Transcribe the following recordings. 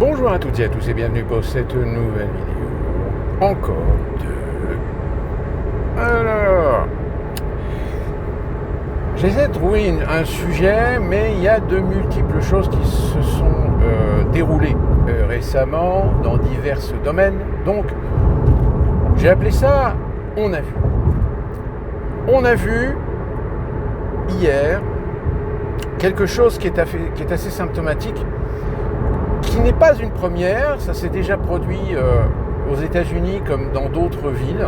Bonjour à toutes et à tous et bienvenue pour cette nouvelle vidéo. Encore deux. Alors, j'essaie de trouver un sujet, mais il y a de multiples choses qui se sont déroulées récemment dans divers domaines. Donc, j'ai appelé ça « On a vu ». On a vu hier quelque chose qui est assez symptomatique, qui n'est pas une première, ça s'est déjà produit aux États-Unis comme dans d'autres villes,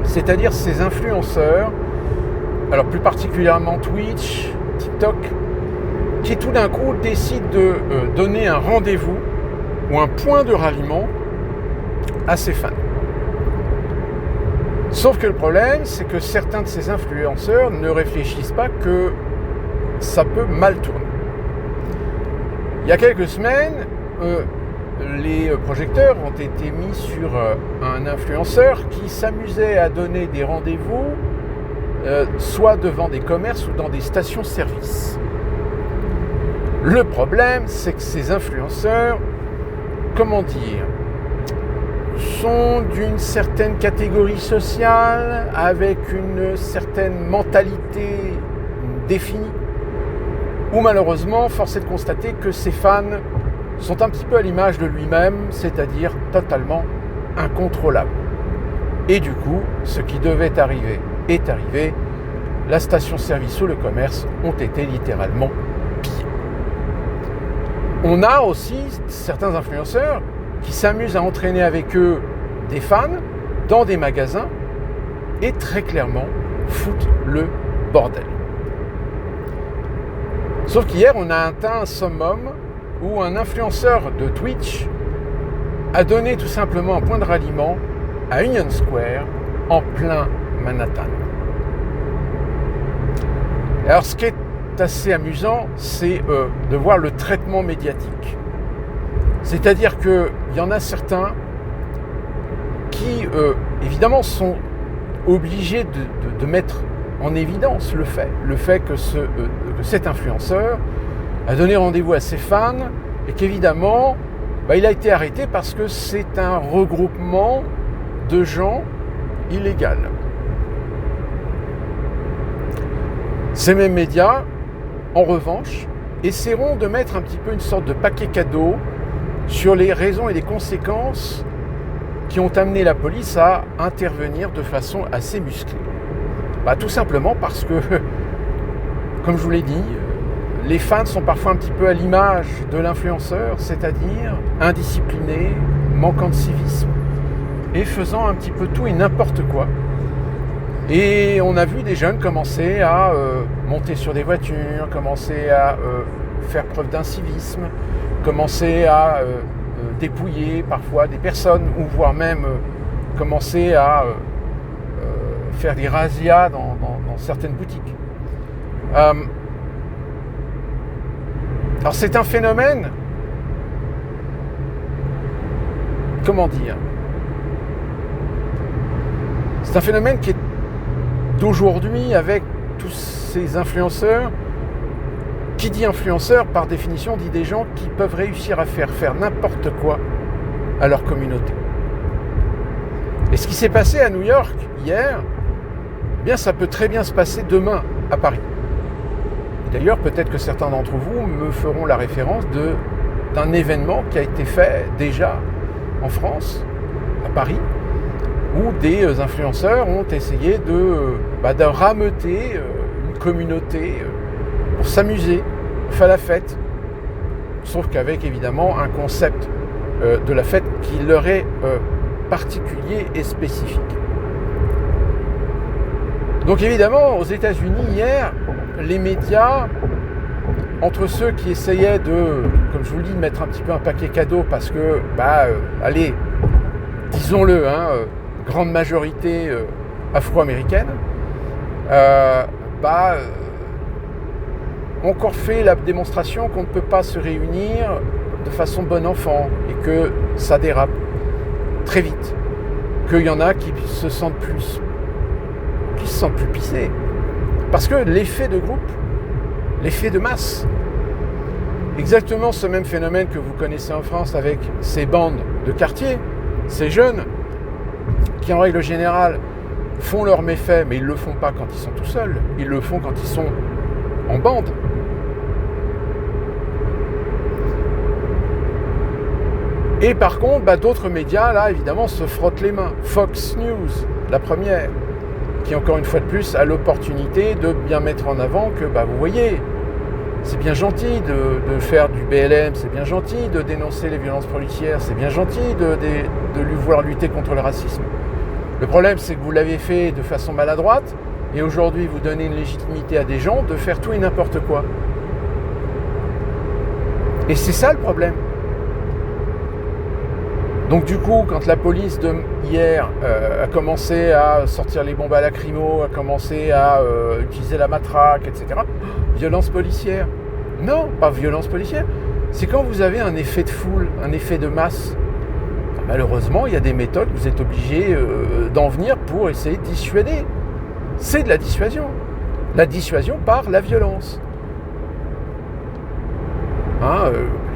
c'est-à-dire ces influenceurs, alors plus particulièrement Twitch, TikTok, qui tout d'un coup décident de donner un rendez-vous ou un point de ralliement à ses fans. Sauf que le problème, c'est que certains de ces influenceurs ne réfléchissent pas que ça peut mal tourner. Il y a quelques semaines, les projecteurs ont été mis sur un influenceur qui s'amusait à donner des rendez-vous soit devant des commerces ou dans des stations-service. Le problème, c'est que ces influenceurs, sont d'une certaine catégorie sociale, avec une certaine mentalité définie, où malheureusement, force est de constater que ses fans sont un petit peu à l'image de lui-même, c'est-à-dire totalement incontrôlables. Et du coup, ce qui devait arriver est arrivé. La station-service ou le commerce ont été littéralement pillés. On a aussi certains influenceurs qui s'amusent à entraîner avec eux des fans dans des magasins et très clairement foutent le bordel. Sauf qu'hier, on a atteint un summum où un influenceur de Twitch a donné tout simplement un point de ralliement à Union Square en plein Manhattan. Alors, ce qui est assez amusant, c'est de voir le traitement médiatique. C'est-à-dire qu'il y en a certains qui, évidemment, sont obligés de mettre en évidence le fait que cet influenceur a donné rendez-vous à ses fans et qu'évidemment, il a été arrêté parce que c'est un regroupement de gens illégal. Ces mêmes médias, en revanche, essaieront de mettre un petit peu une sorte de paquet cadeau sur les raisons et les conséquences qui ont amené la police à intervenir de façon assez musclée. Tout simplement parce que, comme je vous l'ai dit, les fans sont parfois un petit peu à l'image de l'influenceur, c'est-à-dire indisciplinés, manquant de civisme et faisant un petit peu tout et n'importe quoi. Et on a vu des jeunes commencer à monter sur des voitures, commencer à faire preuve d'incivisme, commencer à dépouiller parfois des personnes ou voire même commencer à faire des razzias dans certaines boutiques. Alors c'est un phénomène, c'est un phénomène qui est d'aujourd'hui avec tous ces influenceurs. Qui dit influenceur, par définition, dit des gens qui peuvent réussir à faire n'importe quoi à leur communauté. Et ce qui s'est passé à New York hier, ça peut très bien se passer demain à Paris. Et d'ailleurs, peut-être que certains d'entre vous me feront la référence d'un événement qui a été fait déjà en France, à Paris, où des influenceurs ont essayé de rameuter une communauté pour s'amuser, faire la fête, sauf qu'avec évidemment un concept de la fête qui leur est particulier et spécifique. Donc évidemment, aux États-Unis hier, les médias, entre ceux qui essayaient de, comme je vous le dis, de mettre un petit peu un paquet cadeau parce que, allez, disons-le, grande majorité afro-américaine, ont encore fait la démonstration qu'on ne peut pas se réunir de façon bon enfant et que ça dérape très vite, qu'il y en a qui se sentent plus pissés. Parce que l'effet de groupe, l'effet de masse Exactement ce même phénomène que vous connaissez en France avec ces bandes de quartier, ces jeunes qui en règle générale font leurs méfaits, mais ils ne le font pas quand ils sont tout seuls, ils le font quand ils sont en bande. Et par contre, d'autres médias, là, évidemment, se frottent les mains. Fox News, la première, qui, encore une fois de plus, a l'opportunité de bien mettre en avant que, vous voyez, c'est bien gentil de faire du BLM, c'est bien gentil de dénoncer les violences policières, c'est bien gentil de lui vouloir lutter contre le racisme. Le problème, c'est que vous l'avez fait de façon maladroite, et aujourd'hui, vous donnez une légitimité à des gens de faire tout et n'importe quoi. Et c'est ça le problème. Donc du coup, quand la police hier a commencé à sortir les bombes à lacrymo, a commencé à utiliser la matraque, etc., violence policière. Non, pas violence policière. C'est quand vous avez un effet de foule, un effet de masse. Malheureusement, il y a des méthodes, vous êtes obligé d'en venir pour essayer de dissuader. C'est de la dissuasion. La dissuasion par la violence.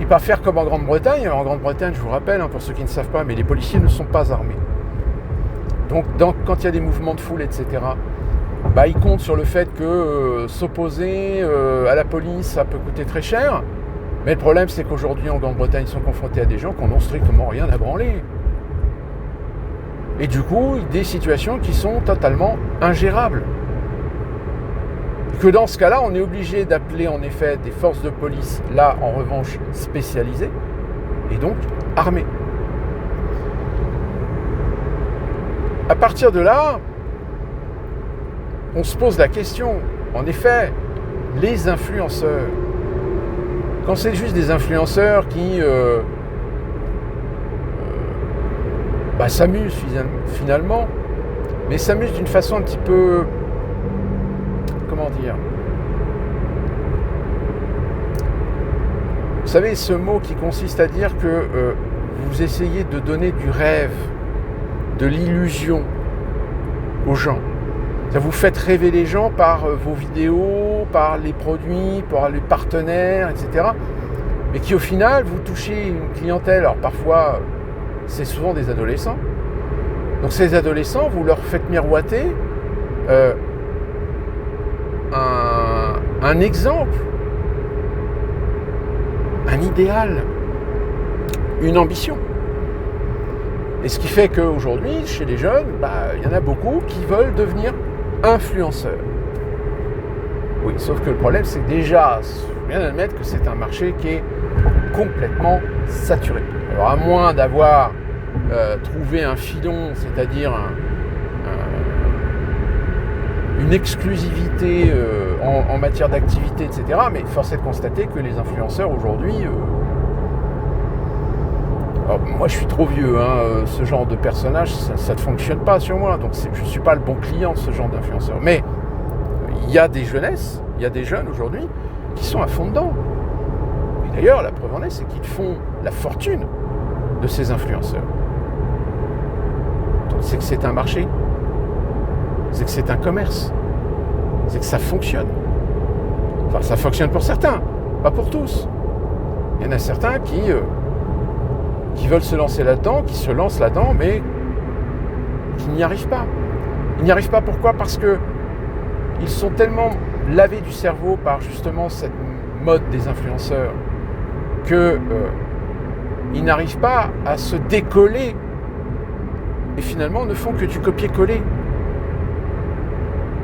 Et pas faire comme en Grande-Bretagne. En Grande-Bretagne, je vous rappelle, pour ceux qui ne savent pas, mais les policiers ne sont pas armés. Donc quand il y a des mouvements de foule, etc., ils comptent sur le fait que s'opposer à la police, ça peut coûter très cher. Mais le problème, c'est qu'aujourd'hui, en Grande-Bretagne, ils sont confrontés à des gens qui n'ont strictement rien à branler. Et du coup, des situations qui sont totalement ingérables. Que dans ce cas-là, on est obligé d'appeler en effet des forces de police, là en revanche spécialisées, et donc armées. À partir de là, on se pose la question, en effet, les influenceurs, quand c'est juste des influenceurs qui s'amusent finalement, mais s'amusent d'une façon un petit peu... Comment dire ? Vous savez, ce mot qui consiste à dire que vous essayez de donner du rêve, de l'illusion aux gens. Vous faites rêver les gens par vos vidéos, par les produits, par les partenaires, etc. Mais qui au final, vous touchez une clientèle. Alors parfois, c'est souvent des adolescents. Donc ces adolescents, vous leur faites miroiter un exemple, un idéal, une ambition. Et ce qui fait qu'aujourd'hui, chez les jeunes, il y en a beaucoup qui veulent devenir influenceurs. Oui, sauf que le problème, c'est que déjà, il faut bien admettre que c'est un marché qui est complètement saturé. Alors à moins d'avoir trouvé un filon, c'est-à-dire une exclusivité en matière d'activité, etc. Mais force est de constater que les influenceurs aujourd'hui... moi je suis trop vieux, ce genre de personnage, ça ne fonctionne pas sur moi. Donc je ne suis pas le bon client de ce genre d'influenceur. Mais il y a des jeunesses, il y a des jeunes aujourd'hui qui sont à fond dedans. Et d'ailleurs, la preuve en est, c'est qu'ils font la fortune de ces influenceurs. Donc c'est que c'est un marché. C'est que c'est un commerce, c'est que ça fonctionne. Enfin, ça fonctionne pour certains, pas pour tous. Il y en a certains qui veulent se lancer là-dedans, qui se lancent là-dedans, mais qui n'y arrivent pas. Ils n'y arrivent pas pourquoi ? Parce que ils sont tellement lavés du cerveau par justement cette mode des influenceurs que ils n'arrivent pas à se décoller et finalement ne font que du copier-coller.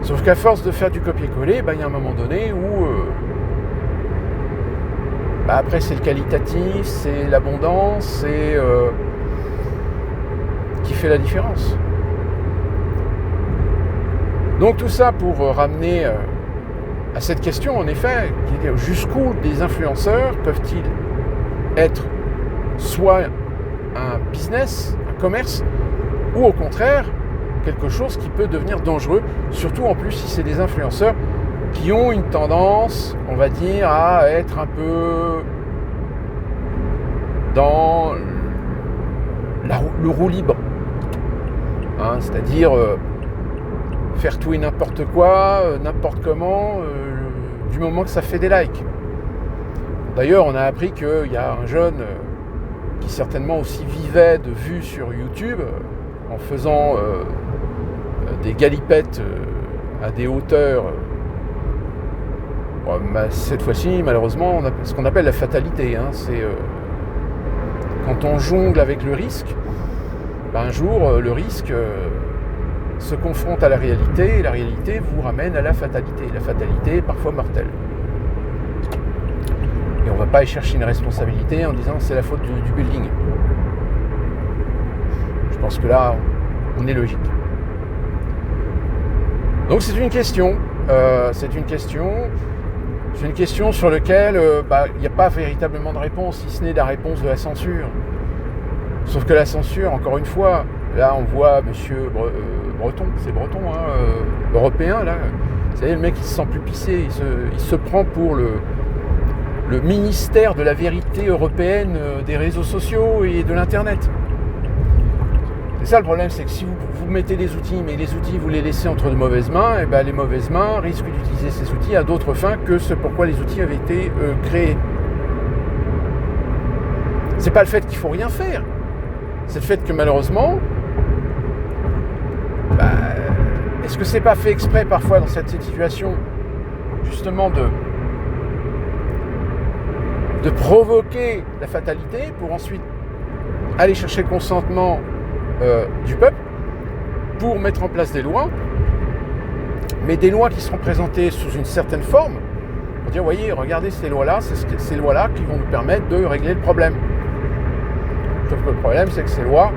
Sauf qu'à force de faire du copier-coller, il y a un moment donné où après c'est le qualitatif, c'est l'abondance, c'est qui fait la différence. Donc tout ça pour ramener à cette question, en effet, jusqu'où des influenceurs peuvent-ils être soit un business, un commerce, ou au contraire quelque chose qui peut devenir dangereux, surtout en plus si c'est des influenceurs qui ont une tendance, on va dire, à être un peu dans le roue libre, c'est-à-dire faire tout et n'importe quoi, n'importe comment, du moment que ça fait des likes. D'ailleurs, on a appris qu'il y a un jeune qui certainement aussi vivait de vues sur YouTube en faisant des galipettes à des hauteurs. Cette fois-ci, malheureusement, on a ce qu'on appelle la fatalité. C'est quand on jongle avec le risque, un jour, le risque se confronte à la réalité et la réalité vous ramène à la fatalité. La fatalité est parfois mortelle. Et on ne va pas y chercher une responsabilité en disant c'est la faute du building. Je pense que là, on est logique. Donc c'est une question. C'est une question sur laquelle il n'y a pas véritablement de réponse, si ce n'est la réponse de la censure. Sauf que la censure, encore une fois, là on voit monsieur Breton, c'est Breton, européen, là. Vous savez, le mec il se sent plus pissé, il se prend pour le ministère de la vérité européenne des réseaux sociaux et de l'internet. C'est ça le problème, c'est que si vous mettez des outils, mais les outils vous les laissez entre de mauvaises mains, et les mauvaises mains risquent d'utiliser ces outils à d'autres fins que ce pourquoi les outils avaient été créés. C'est pas le fait qu'il faut rien faire, c'est le fait que malheureusement, est-ce que c'est pas fait exprès parfois dans cette situation, justement de provoquer la fatalité pour ensuite aller chercher le consentement du peuple pour mettre en place des lois, mais des lois qui seront présentées sous une certaine forme pour dire, voyez, regardez ces lois-là, c'est ces lois-là qui vont nous permettre de régler le problème. Sauf que le problème, c'est que ces lois,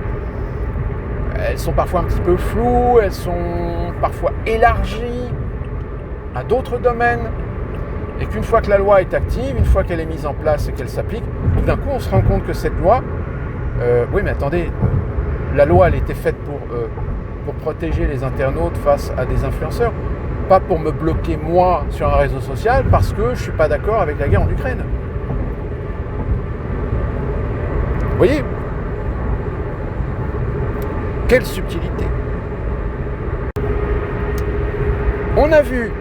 elles sont parfois un petit peu floues, elles sont parfois élargies à d'autres domaines, et qu'une fois que la loi est active, une fois qu'elle est mise en place et qu'elle s'applique, tout d'un coup, on se rend compte que cette loi, oui, mais attendez, la loi, elle était faite pour protéger les internautes face à des influenceurs, pas pour me bloquer moi sur un réseau social parce que je ne suis pas d'accord avec la guerre en Ukraine. Vous voyez ? Quelle subtilité. On a vu,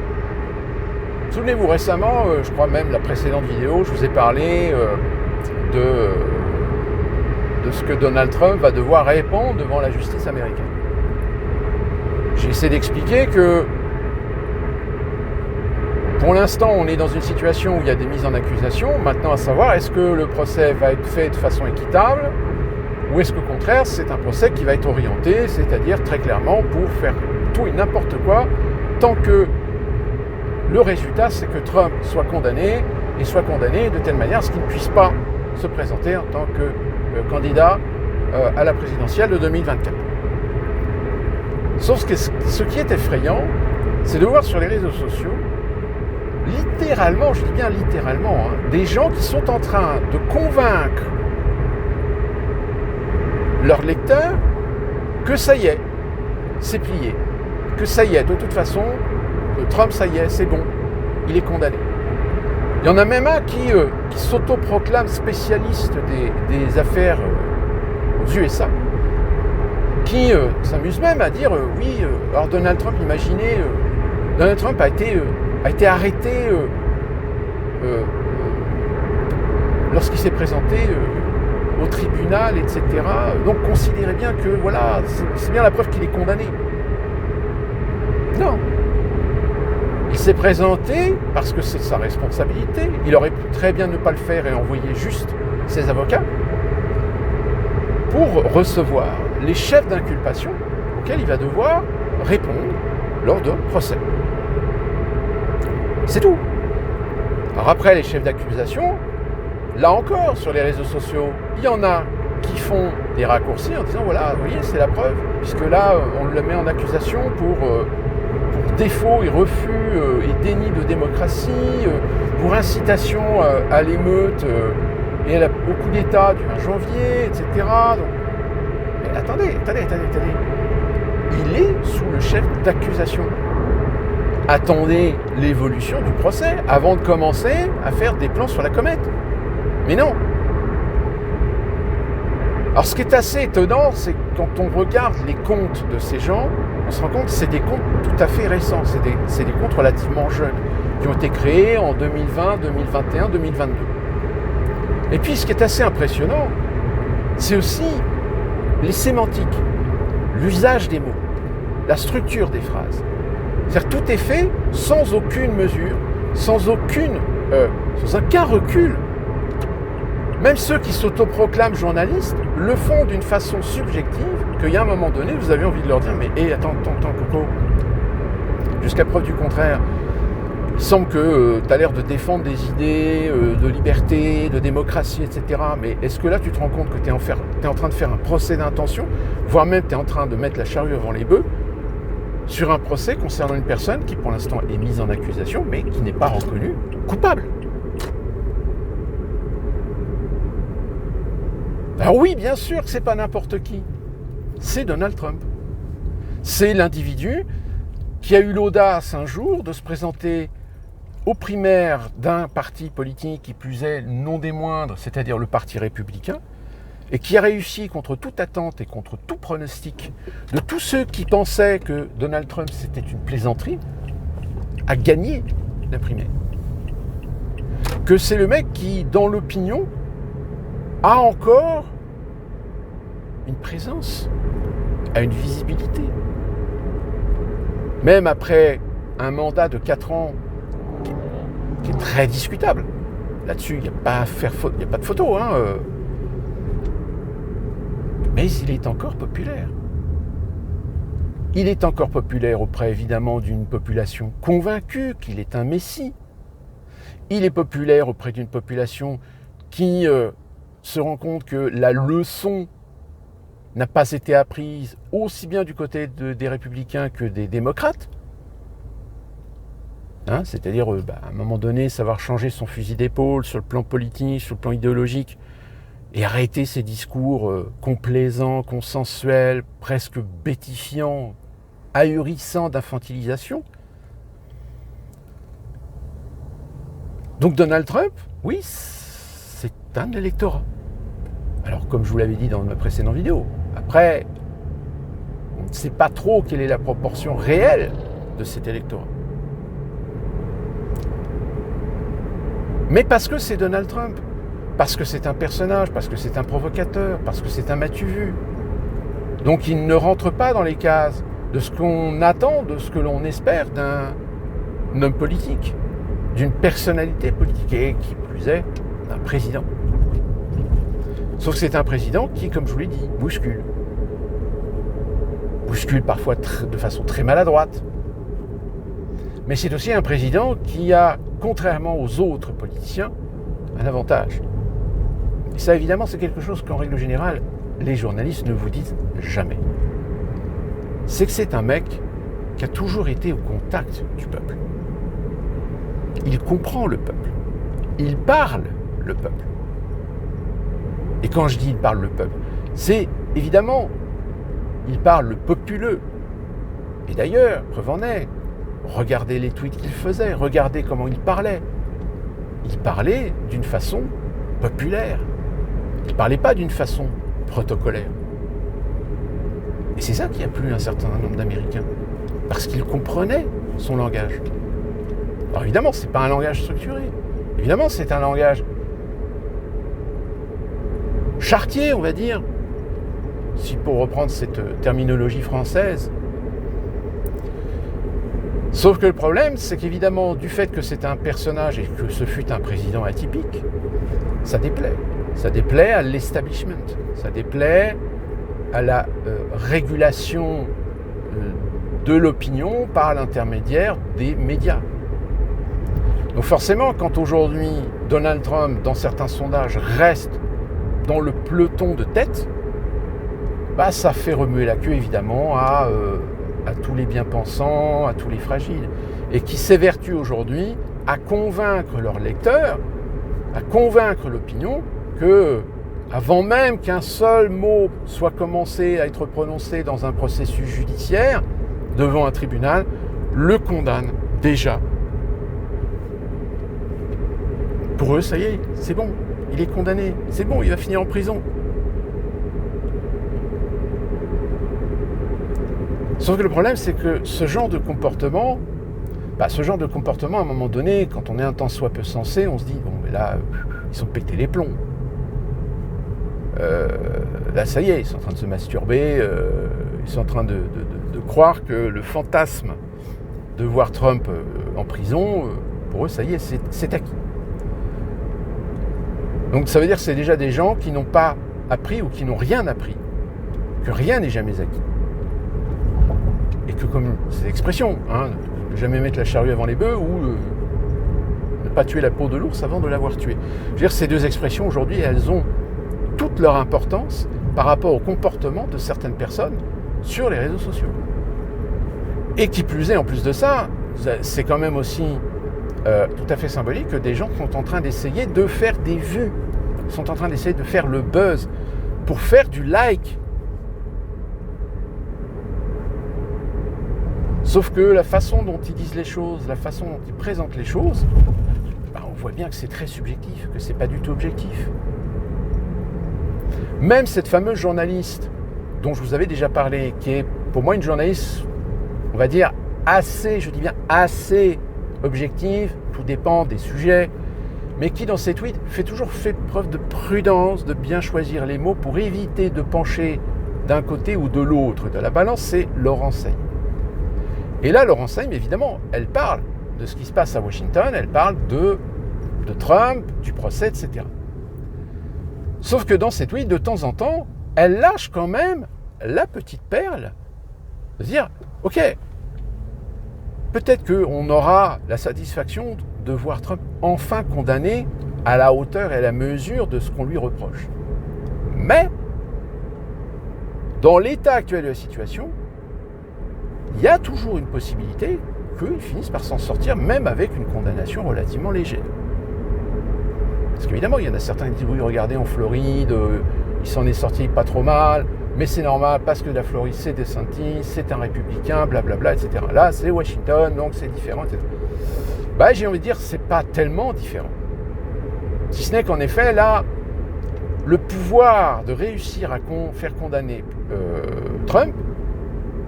souvenez-vous récemment, je crois même la précédente vidéo, je vous ai parlé de ce que Donald Trump va devoir répondre devant la justice américaine. J'ai essayé d'expliquer que pour l'instant, on est dans une situation où il y a des mises en accusation. Maintenant, à savoir, est-ce que le procès va être fait de façon équitable ou est-ce qu'au contraire, c'est un procès qui va être orienté, c'est-à-dire très clairement pour faire tout et n'importe quoi, tant que le résultat, c'est que Trump soit condamné et soit condamné de telle manière à ce qu'il ne puisse pas se présenter en tant que candidat à la présidentielle de 2024. Sauf que ce qui est effrayant, c'est de voir sur les réseaux sociaux, littéralement, je dis bien littéralement, des gens qui sont en train de convaincre leurs lecteurs que ça y est, c'est plié, que ça y est, de toute façon, Trump, ça y est, c'est bon, il est condamné. Il y en a même un qui s'autoproclame spécialiste des affaires aux USA, qui s'amuse même à dire oui, alors Donald Trump, imaginez, Donald Trump a été arrêté lorsqu'il s'est présenté au tribunal, etc. Donc considérez bien que voilà, c'est bien la preuve qu'il est condamné. Non. Il s'est présenté parce que c'est sa responsabilité. Il aurait pu très bien ne pas le faire et envoyer juste ses avocats pour recevoir les chefs d'inculpation auxquels il va devoir répondre lors d'un procès. C'est tout. Alors après, les chefs d'accusation, là encore, sur les réseaux sociaux, il y en a qui font des raccourcis en disant, voilà, vous voyez, c'est la preuve, puisque là, on le met en accusation pour défaut et refus et déni de démocratie, pour incitation à l'émeute et au coup d'État du 20 janvier, etc. Donc, mais attendez. Il est sous le chef d'accusation. Attendez l'évolution du procès avant de commencer à faire des plans sur la comète. Mais non. Alors ce qui est assez étonnant, c'est que quand on regarde les comptes de ces gens, on se rend compte que c'est des comptes tout à fait récents, c'est des comptes relativement jeunes, qui ont été créés en 2020, 2021, 2022. Et puis ce qui est assez impressionnant, c'est aussi les sémantiques, l'usage des mots, la structure des phrases. C'est-à-dire que tout est fait sans aucune mesure, sans aucun recul. Même ceux qui s'autoproclament journalistes le font d'une façon subjective qu'il y a un moment donné, vous avez envie de leur dire « Mais attends, Coco, jusqu'à preuve du contraire, il semble que tu as l'air de défendre des idées de liberté, de démocratie, etc. Mais est-ce que là, tu te rends compte que tu es en train de faire un procès d'intention, voire même tu es en train de mettre la charrue avant les bœufs sur un procès concernant une personne qui, pour l'instant, est mise en accusation, mais qui n'est pas reconnue coupable ?» Alors oui, bien sûr que c'est pas n'importe qui. C'est Donald Trump. C'est l'individu qui a eu l'audace un jour de se présenter aux primaires d'un parti politique, qui plus est non des moindres, c'est-à-dire le Parti républicain, et qui a réussi contre toute attente et contre tout pronostic de tous ceux qui pensaient que Donald Trump c'était une plaisanterie, à gagner la primaire. Que c'est le mec qui, dans l'opinion, a encore une présence, a une visibilité. Même après un mandat de 4 ans qui est très discutable. Là-dessus, il n'y a pas de photo. Mais il est encore populaire. Il est encore populaire auprès, évidemment, d'une population convaincue qu'il est un messie. Il est populaire auprès d'une population qui se rend compte que la leçon n'a pas été apprise aussi bien du côté des républicains que des démocrates. C'est-à-dire, à un moment donné, savoir changer son fusil d'épaule sur le plan politique, sur le plan idéologique, et arrêter ces discours complaisants, consensuels, presque bêtifiants, ahurissants d'infantilisation. Donc Donald Trump, oui, c'est un électorat. Alors, comme je vous l'avais dit dans ma précédente vidéo, après, on ne sait pas trop quelle est la proportion réelle de cet électorat. Mais parce que c'est Donald Trump, parce que c'est un personnage, parce que c'est un provocateur, parce que c'est un m'as-tu-vu. Donc il ne rentre pas dans les cases de ce qu'on attend, de ce que l'on espère d'un homme politique, d'une personnalité politique, et qui plus est, d'un président. Sauf que c'est un président qui, comme je vous l'ai dit, bouscule. Bouscule parfois de façon très maladroite. Mais c'est aussi un président qui a, contrairement aux autres politiciens, un avantage. Et ça, évidemment, c'est quelque chose qu'en règle générale, les journalistes ne vous disent jamais. C'est que c'est un mec qui a toujours été au contact du peuple. Il comprend le peuple. Il parle le peuple. Et quand je dis il parle le peuple, c'est évidemment, il parle le populeux. Et d'ailleurs, preuve en est, regardez les tweets qu'il faisait, regardez comment il parlait. Il parlait d'une façon populaire. Il ne parlait pas d'une façon protocolaire. Et c'est ça qui a plu à un certain nombre d'Américains. Parce qu'ils comprenaient son langage. Alors évidemment, ce n'est pas un langage structuré. Évidemment, c'est un langage charretier, on va dire, si pour reprendre cette terminologie française. Sauf que le problème, c'est qu'évidemment, du fait que c'est un personnage et que ce fut un président atypique, ça déplaît. Ça déplaît à l'establishment. Ça déplaît à la régulation de l'opinion par l'intermédiaire des médias. Donc forcément, quand aujourd'hui Donald Trump, dans certains sondages, reste dans le peloton de tête, ça fait remuer la queue évidemment à tous les bien-pensants, à tous les fragiles, et qui s'évertuent aujourd'hui à convaincre leurs lecteurs, à convaincre l'opinion que, avant même qu'un seul mot soit commencé à être prononcé dans un processus judiciaire, devant un tribunal, le condamne déjà. Pour eux, ça y est, c'est bon, il est condamné, c'est bon, il va finir en prison. Sauf que le problème, c'est que ce genre de comportement, à un moment donné, quand on est un tant soit peu sensé, on se dit, bon, mais là, ils ont pété les plombs. là, ça y est, ils sont en train de se masturber, ils sont en train de croire que le fantasme de voir Trump en prison, pour eux, ça y est, c'est acquis. Donc ça veut dire que c'est déjà des gens qui n'ont pas appris ou qui n'ont rien appris, que rien n'est jamais acquis. Et que, comme c'est l'expression, ne jamais mettre la charrue avant les bœufs ou ne pas tuer la peau de l'ours avant de l'avoir tué. Je veux dire, ces deux expressions, aujourd'hui, elles ont toute leur importance par rapport au comportement de certaines personnes sur les réseaux sociaux. Et qui plus est, en plus de ça, c'est quand même aussi tout à fait symbolique que des gens sont en train d'essayer de faire des vues, sont en train d'essayer de faire le buzz pour faire du like. Sauf que la façon dont ils disent les choses, la façon dont ils présentent les choses, on voit bien que c'est très subjectif, que c'est pas du tout objectif. Même cette fameuse journaliste dont je vous avais déjà parlé, qui est pour moi une journaliste, on va dire, assez, je dis bien assez objective, tout dépend des sujets, mais qui dans ses tweets fait preuve de prudence, de bien choisir les mots pour éviter de pencher d'un côté ou de l'autre de la balance, c'est Laurence Seigne. Et là, Laurence Seigne, évidemment, elle parle de ce qui se passe à Washington, elle parle de Trump, du procès, etc. Sauf que dans ses tweets, de temps en temps, elle lâche quand même la petite perle de dire, ok, peut-être qu'on aura la satisfaction de voir Trump enfin condamné à la hauteur et à la mesure de ce qu'on lui reproche. Mais, dans l'état actuel de la situation, il y a toujours une possibilité qu'il finisse par s'en sortir, même avec une condamnation relativement légère. Parce qu'évidemment, il y en a certains qui disent, oui, regardez, en Floride, il s'en est sorti pas trop mal, mais c'est normal, parce que la Floride, c'est DeSantis, c'est un républicain, blablabla, etc. Là, c'est Washington, donc c'est différent, etc. J'ai envie de dire, c'est pas tellement différent. Si ce n'est qu'en effet, là, le pouvoir de réussir à faire condamner Trump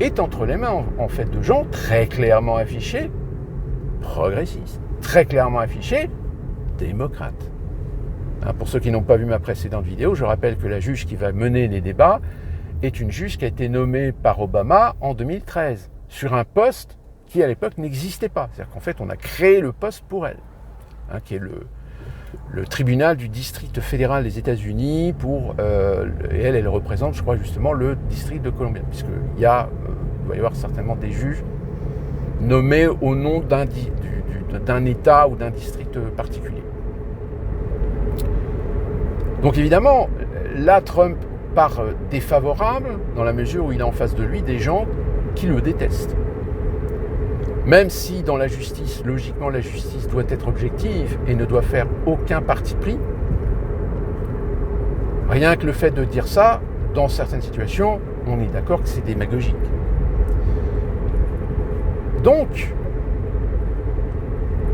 est entre les mains, en fait, de gens très clairement affichés progressistes, très clairement affichés démocrates. Pour ceux qui n'ont pas vu ma précédente vidéo, je rappelle que la juge qui va mener les débats est une juge qui a été nommée par Obama en 2013 sur un poste qui à l'époque n'existait pas. C'est-à-dire qu'en fait, on a créé le poste pour elle, qui est le tribunal du district fédéral des États-Unis et elle représente, je crois, justement le district de Columbia, puisqu'il va y avoir certainement des juges nommés au nom d'un État ou d'un district particulier. Donc évidemment, là, Trump part défavorable dans la mesure où il a en face de lui des gens qui le détestent. Même si dans la justice, logiquement, la justice doit être objective et ne doit faire aucun parti pris, rien que le fait de dire ça, dans certaines situations, on est d'accord que c'est démagogique. Donc,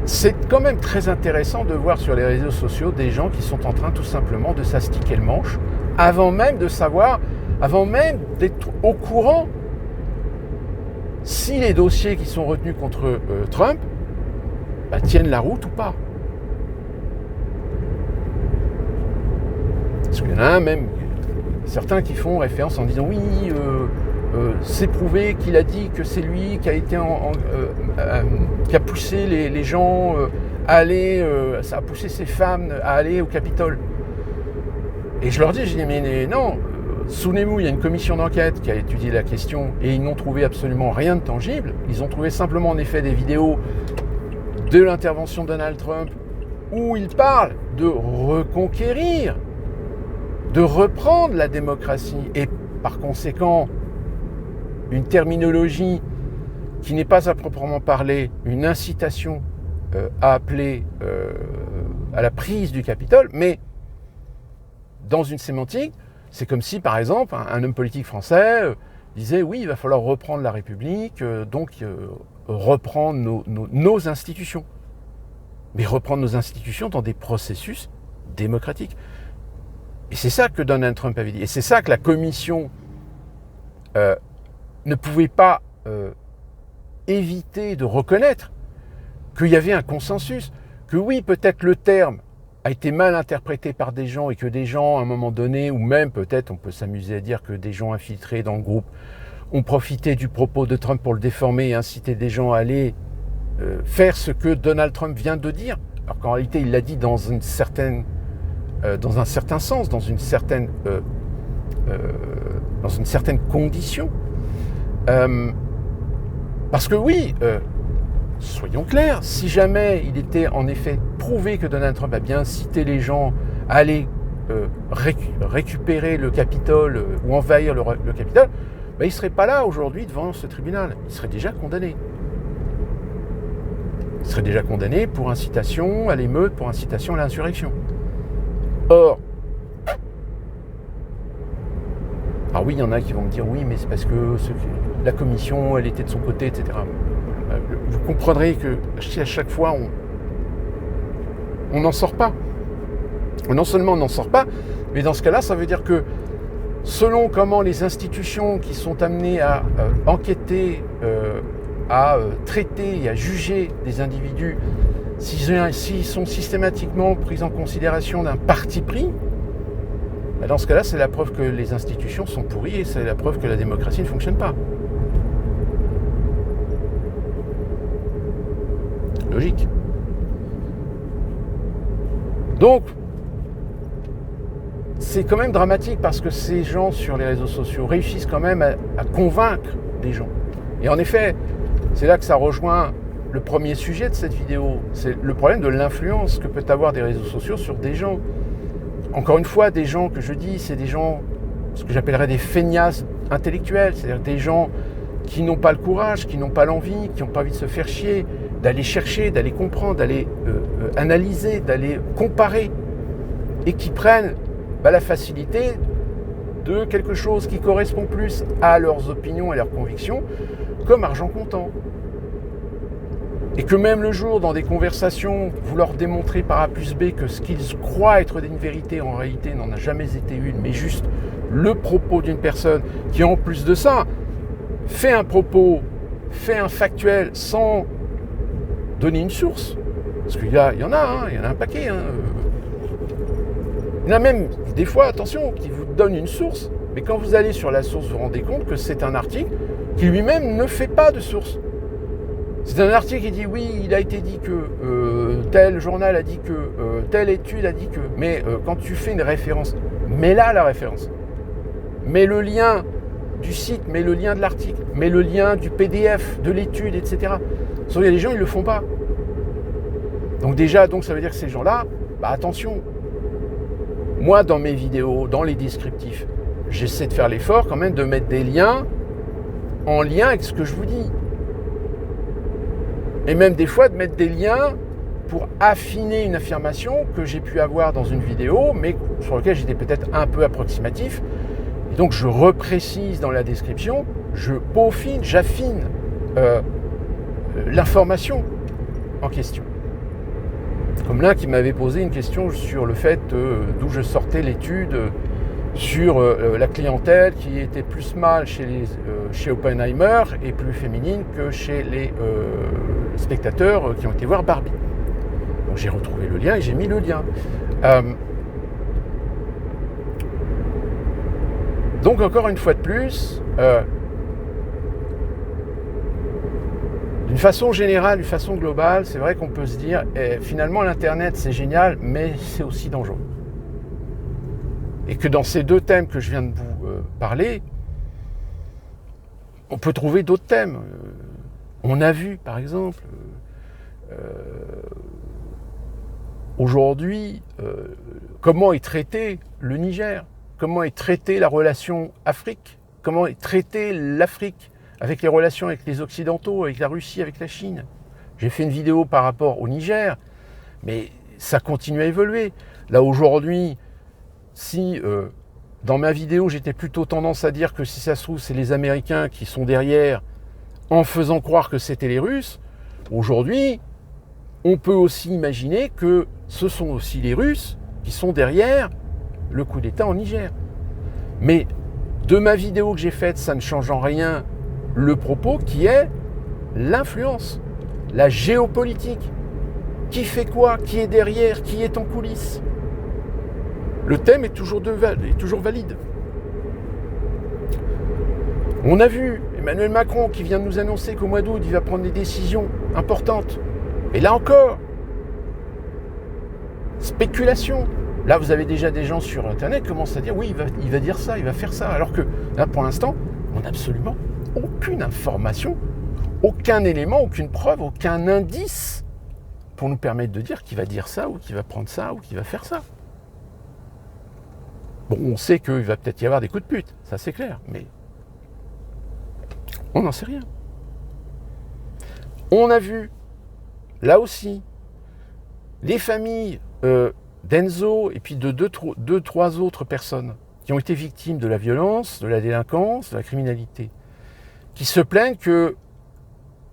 c'est quand même très intéressant de voir sur les réseaux sociaux des gens qui sont en train tout simplement de s'astiquer le manche, avant même de savoir, avant même d'être au courant si les dossiers qui sont retenus contre Trump tiennent la route ou pas. Parce qu'il y en a même certains qui font référence en disant oui, c'est prouvé qu'il a dit que c'est lui qui a été qui a poussé les gens à aller, ça a poussé ces femmes à aller au Capitole. Et je leur dis, mais non, souvenez-vous, il y a une commission d'enquête qui a étudié la question et ils n'ont trouvé absolument rien de tangible. Ils ont trouvé simplement en effet des vidéos de l'intervention de Donald Trump où il parle de reconquérir, de reprendre la démocratie et par conséquent une terminologie qui n'est pas à proprement parler une incitation à appeler à la prise du Capitole, mais dans une sémantique, c'est comme si, par exemple, un homme politique français disait « oui, il va falloir reprendre la République, donc reprendre nos institutions ». Mais reprendre nos institutions dans des processus démocratiques. Et c'est ça que Donald Trump avait dit. Et c'est ça que la commission ne pouvait pas éviter de reconnaître, qu'il y avait un consensus, que oui, peut-être le terme a été mal interprété par des gens et que des gens, à un moment donné, ou même peut-être, on peut s'amuser à dire que des gens infiltrés dans le groupe ont profité du propos de Trump pour le déformer et inciter des gens à aller faire ce que Donald Trump vient de dire, alors qu'en réalité, il l'a dit dans un certain sens, dans une certaine condition. Parce que oui, soyons clairs, si jamais il était en effet prouvé que Donald Trump a bien incité les gens à aller récupérer le Capitole ou envahir le Capitole, ben, il ne serait pas là aujourd'hui devant ce tribunal. Il serait déjà condamné. Il serait déjà condamné pour incitation à l'émeute, pour incitation à l'insurrection. Or, alors oui, il y en a qui vont me dire oui, mais c'est parce que la commission, elle était de son côté, etc. Vous comprendrez que si à chaque fois on n'en sort pas. Non seulement on n'en sort pas, mais dans ce cas-là, ça veut dire que selon comment les institutions qui sont amenées à enquêter, à traiter et à juger des individus, s'ils sont systématiquement pris en considération d'un parti pris, dans ce cas-là, c'est la preuve que les institutions sont pourries et c'est la preuve que la démocratie ne fonctionne pas. Logique. Donc, c'est quand même dramatique parce que ces gens sur les réseaux sociaux réussissent quand même à convaincre des gens. Et en effet, c'est là que ça rejoint le premier sujet de cette vidéo. C'est le problème de l'influence que peut avoir des réseaux sociaux sur des gens. Encore une fois, des gens que je dis, c'est des gens, ce que j'appellerais des feignasses intellectuels, c'est-à-dire des gens qui n'ont pas le courage, qui n'ont pas l'envie, qui n'ont pas envie de se faire chier, d'aller chercher, d'aller comprendre, d'aller analyser, d'aller comparer, et qui prennent la facilité de quelque chose qui correspond plus à leurs opinions et leurs convictions comme argent comptant. Et que même le jour, dans des conversations, vous leur démontrez par A plus B que ce qu'ils croient être une vérité, en réalité, n'en a jamais été une, mais juste le propos d'une personne qui, en plus de ça, fait un propos, fait un factuel sans donner une source. Parce qu'il y en a un paquet. Il y en a même, des fois, attention, qui vous donnent une source, mais quand vous allez sur la source, vous vous rendez compte que c'est un article qui lui-même ne fait pas de source. C'est un article qui dit oui, il a été dit que tel journal a dit que telle étude a dit que. Mais quand tu fais une référence, mets là la référence. Mets le lien du site, mets le lien de l'article, mets le lien du PDF, de l'étude, etc. Sauf qu'il y a des gens, ils ne le font pas. Donc déjà, ça veut dire que ces gens-là, attention. Moi, dans mes vidéos, dans les descriptifs, j'essaie de faire l'effort quand même de mettre des liens en lien avec ce que je vous dis. Et même des fois de mettre des liens pour affiner une affirmation que j'ai pu avoir dans une vidéo, mais sur laquelle j'étais peut-être un peu approximatif. Et donc je reprécise dans la description, je peaufine, j'affine l'information en question. Comme l'un qui m'avait posé une question sur le fait d'où je sortais l'étude sur la clientèle qui était plus mâle chez Oppenheimer et plus féminine que chez les spectateurs qui ont été voir Barbie. Donc j'ai retrouvé le lien et j'ai mis le lien. Donc encore une fois de plus, d'une façon générale, d'une façon globale, c'est vrai qu'on peut se dire, finalement l'Internet c'est génial, mais c'est aussi dangereux. Et que dans ces deux thèmes que je viens de vous parler, on peut trouver d'autres thèmes. On a vu, par exemple, aujourd'hui, comment est traité le Niger, comment est traitée la relation Afrique, comment est traitée l'Afrique avec les relations avec les Occidentaux, avec la Russie, avec la Chine. J'ai fait une vidéo par rapport au Niger, mais ça continue à évoluer. Là, aujourd'hui, si dans ma vidéo, j'étais plutôt tendance à dire que si ça se trouve, c'est les Américains qui sont derrière en faisant croire que c'était les Russes, aujourd'hui, on peut aussi imaginer que ce sont aussi les Russes qui sont derrière le coup d'État en Niger. Mais de ma vidéo que j'ai faite, ça ne change en rien le propos qui est l'influence, la géopolitique. Qui fait quoi? Qui est derrière? Qui est en coulisses? Le thème est toujours valide. On a vu Emmanuel Macron qui vient de nous annoncer qu'au mois d'août, il va prendre des décisions importantes. Et là encore, spéculation. Là, vous avez déjà des gens sur Internet qui commencent à dire oui, il va dire ça, il va faire ça. Alors que là, pour l'instant, on n'a absolument aucune information, aucun élément, aucune preuve, aucun indice pour nous permettre de dire qu'il va dire ça, ou qu'il va prendre ça, ou qu'il va faire ça. Bon, on sait qu'il va peut-être y avoir des coups de pute, ça c'est clair, mais on n'en sait rien. On a vu, là aussi, les familles d'Enzo et puis de deux, trois autres personnes qui ont été victimes de la violence, de la délinquance, de la criminalité, qui se plaignent que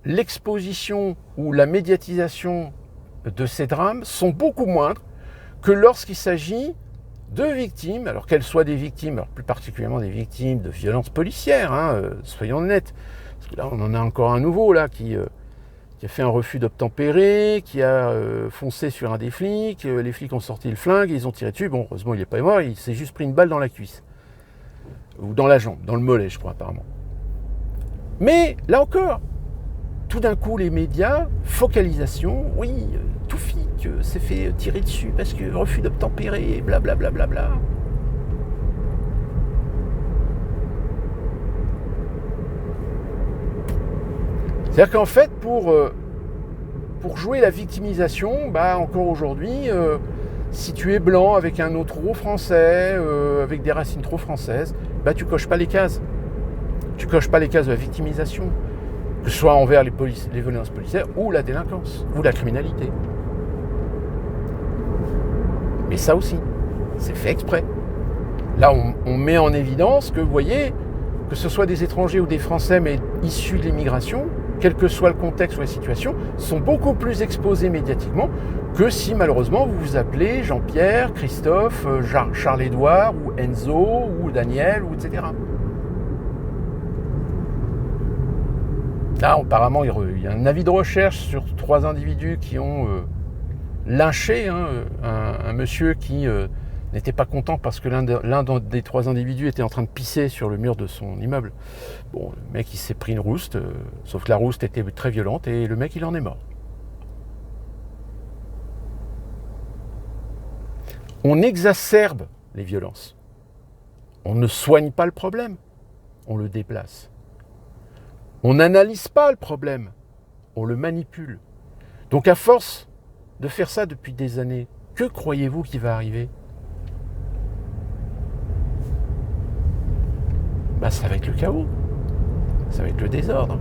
l'exposition ou la médiatisation de ces drames sont beaucoup moindres que lorsqu'il s'agit de victimes, alors qu'elles soient des victimes, alors plus particulièrement des victimes de violences policières, soyons honnêtes, parce que là on en a encore un nouveau là qui a fait un refus d'obtempérer, qui a foncé sur un des flics, les flics ont sorti le flingue, ils ont tiré dessus, bon heureusement il n'est pas mort, il s'est juste pris une balle dans la cuisse, ou dans la jambe, dans le mollet je crois apparemment. Mais là encore, tout d'un coup, les médias, focalisation, oui, tout flic s'est fait tirer dessus parce que refus d'obtempérer, blablabla. Bla, bla, bla. C'est-à-dire qu'en fait, pour jouer la victimisation, encore aujourd'hui, si tu es blanc avec un nom trop français, avec des racines trop françaises, tu coches pas les cases. Tu coches pas les cases de la victimisation. Que ce soit envers les violences policières ou la délinquance, ou la criminalité. Mais ça aussi, c'est fait exprès. Là, on met en évidence que, vous voyez, que ce soit des étrangers ou des Français, mais issus de l'immigration, quel que soit le contexte ou la situation, sont beaucoup plus exposés médiatiquement que si, malheureusement, vous vous appelez Jean-Pierre, Christophe, Charles-Édouard, ou Enzo, ou Daniel, ou etc. Là, apparemment, il y a un avis de recherche sur 3 individus qui ont lynché un monsieur qui n'était pas content parce que l'un des 3 individus était en train de pisser sur le mur de son immeuble. Bon, le mec, il s'est pris une rouste, sauf que la rouste était très violente et le mec, il en est mort. On exacerbe les violences. On ne soigne pas le problème, on le déplace. On n'analyse pas le problème, on le manipule. Donc à force de faire ça depuis des années, que croyez-vous qu'il va arriver? Ça va être le chaos, ça va être le désordre.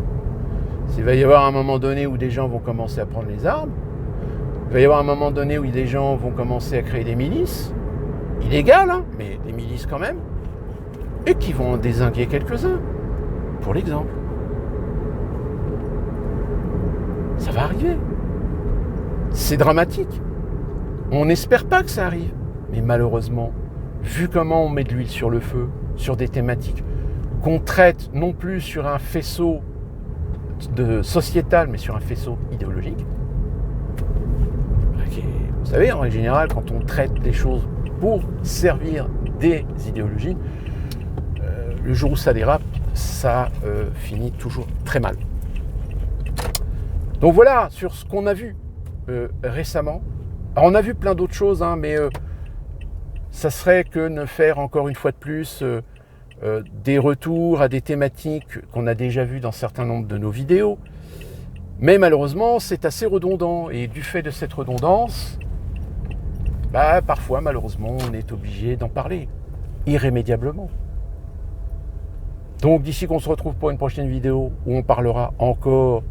Il va y avoir un moment donné où des gens vont commencer à prendre les armes, il va y avoir un moment donné où des gens vont commencer à créer des milices, illégales, mais des milices quand même, et qui vont en dézinguer quelques-uns, pour l'exemple. Ça va arriver. C'est dramatique. On n'espère pas que ça arrive. Mais malheureusement, vu comment on met de l'huile sur le feu, sur des thématiques qu'on traite non plus sur un faisceau sociétal, mais sur un faisceau idéologique, vous savez, en général, quand on traite des choses pour servir des idéologies, le jour où ça dérape, ça finit toujours très mal. Donc voilà, sur ce qu'on a vu récemment. Alors on a vu plein d'autres choses, mais ça serait que ne faire encore une fois de plus des retours à des thématiques qu'on a déjà vues dans certains nombres de nos vidéos. Mais malheureusement, c'est assez redondant. Et du fait de cette redondance, parfois, malheureusement, on est obligé d'en parler, irrémédiablement. Donc d'ici qu'on se retrouve pour une prochaine vidéo où on parlera encore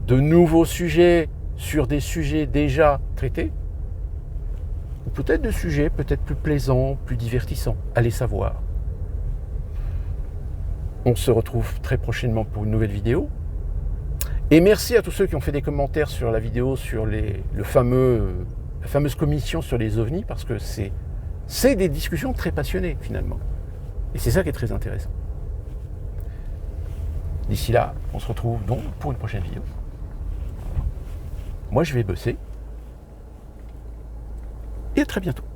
de nouveaux sujets sur des sujets déjà traités, ou peut-être de sujets peut-être plus plaisants, plus divertissants, allez savoir. On se retrouve très prochainement pour une nouvelle vidéo. Et merci à tous ceux qui ont fait des commentaires sur la vidéo, sur la fameuse commission sur les ovnis, parce que c'est des discussions très passionnées finalement. Et c'est ça qui est très intéressant. D'ici là, on se retrouve donc pour une prochaine vidéo. Moi, je vais bosser. et à très bientôt.